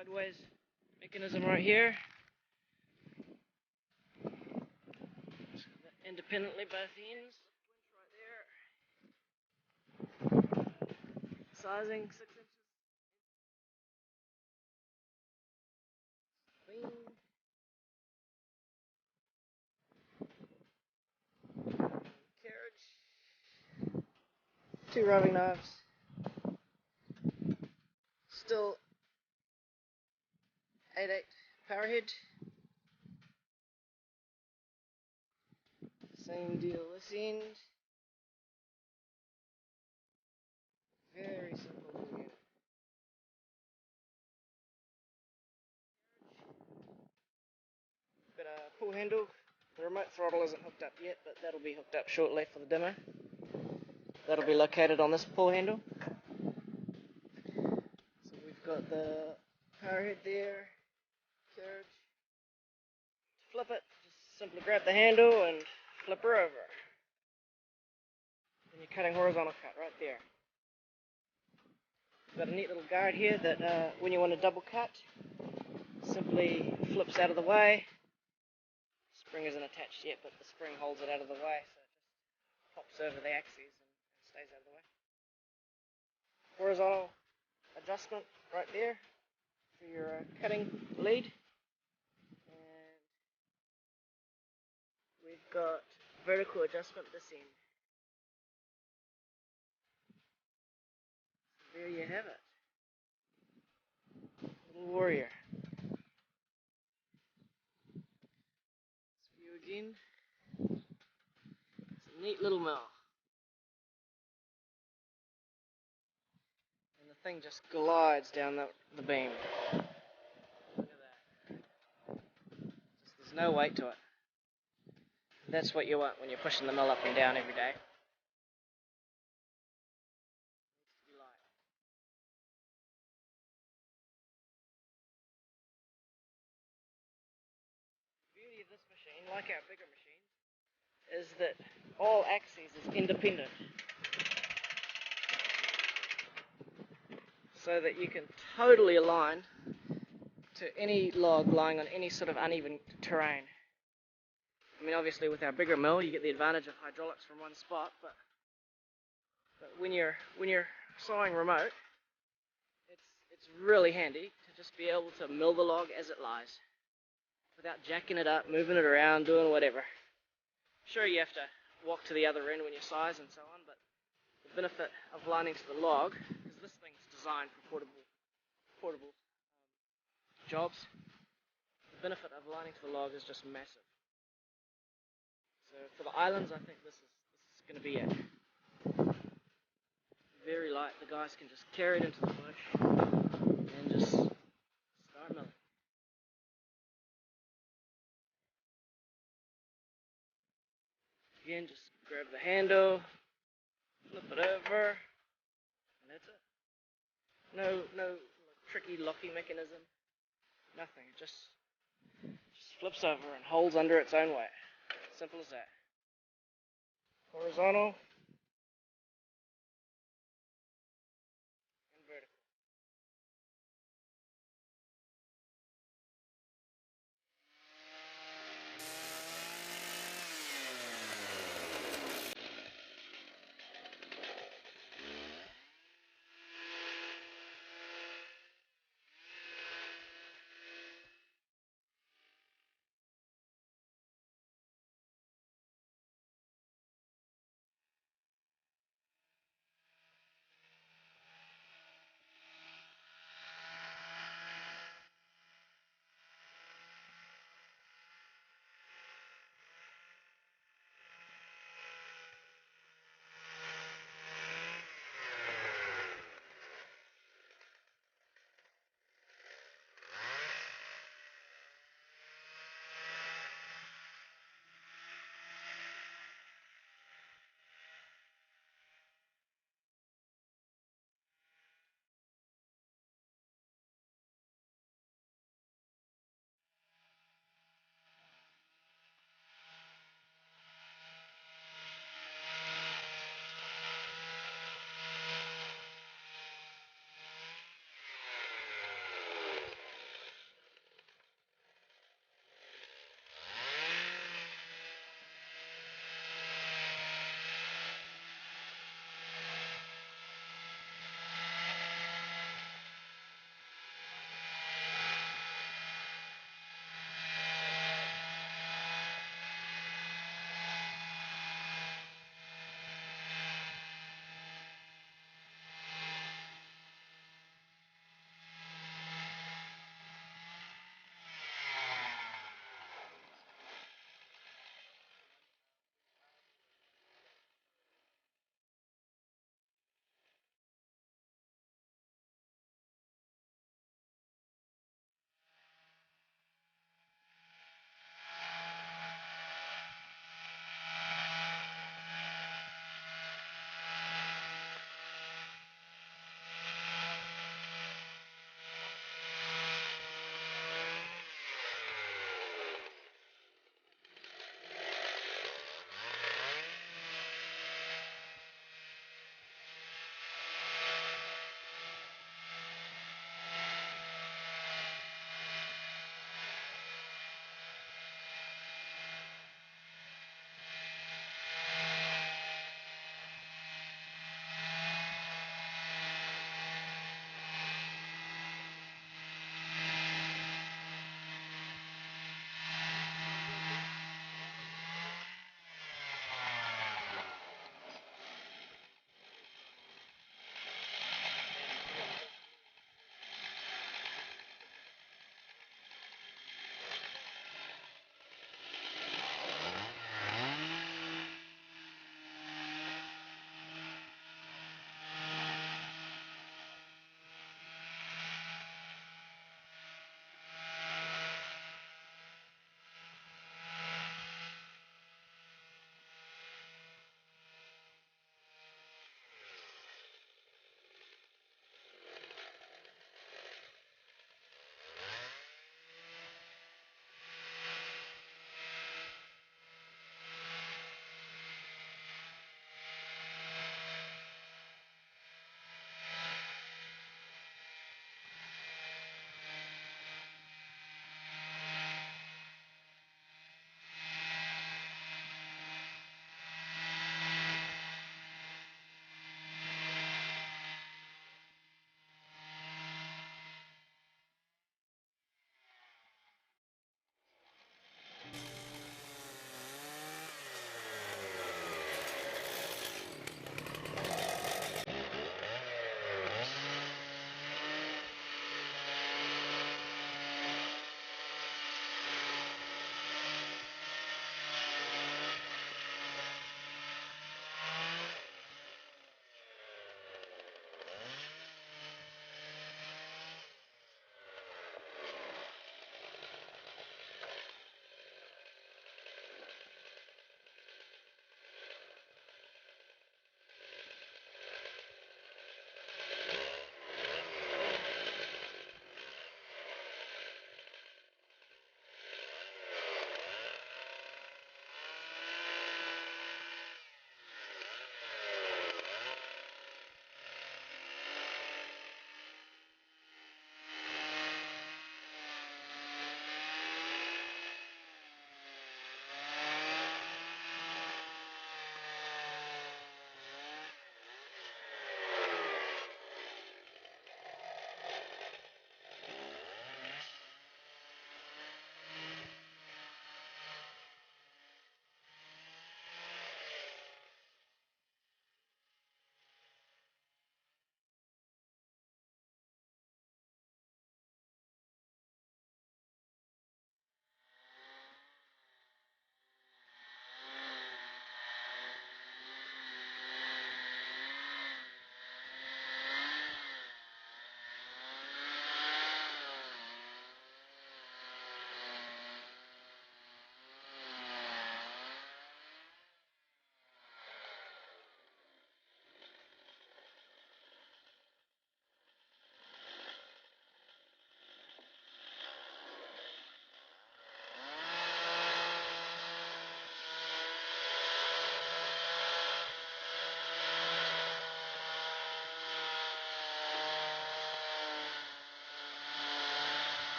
sideways mechanism right here. Independently both ends. Winch right there. Sizing 6 inches. Clean. Carriage. 2 roving knives. Still 8/8 power head. Same deal this end. Very simple little unit. Got a pull handle. The remote throttle isn't hooked up yet, but that'll be hooked up shortly for the demo. That'll be located on this pull handle. So we've got the power head there, carriage. To flip it, just simply grab the handle and flip her over. And you're cutting horizontal cut right there. We've got a neat little guard here that when you want to double cut, simply flips out of the way. Spring isn't attached yet, but the spring holds it out of the way, so it just pops over the axes and stays out of the way. Horizontal adjustment right there for your cutting lead. And we've got vertical adjustment this end. So there you have it. Little warrior. This view again. It's a neat little mill. And the thing just glides down the beam. Look at that. There's no weight to it. That's what you want when you're pushing the mill up and down every day. The beauty of this machine, like our bigger machines, is that all axes is independent. So that you can totally align to any log lying on any sort of uneven terrain. I mean, obviously with our bigger mill you get the advantage of hydraulics from one spot, but when you're sawing remote, it's really handy to just be able to mill the log as it lies, without jacking it up, moving it around, doing whatever. Sure, you have to walk to the other end when you size and so on, but the benefit of lining to the log, because this thing's designed for portable jobs, the benefit of lining to the log is just massive. So for the islands, I think this is going to be it. Very light, the guys can just carry it into the bush and just start milling. Again, just grab the handle, flip it over, and that's it. No tricky locking mechanism, nothing. It just flips over and holds under its own weight. Simple as that. Horizontal.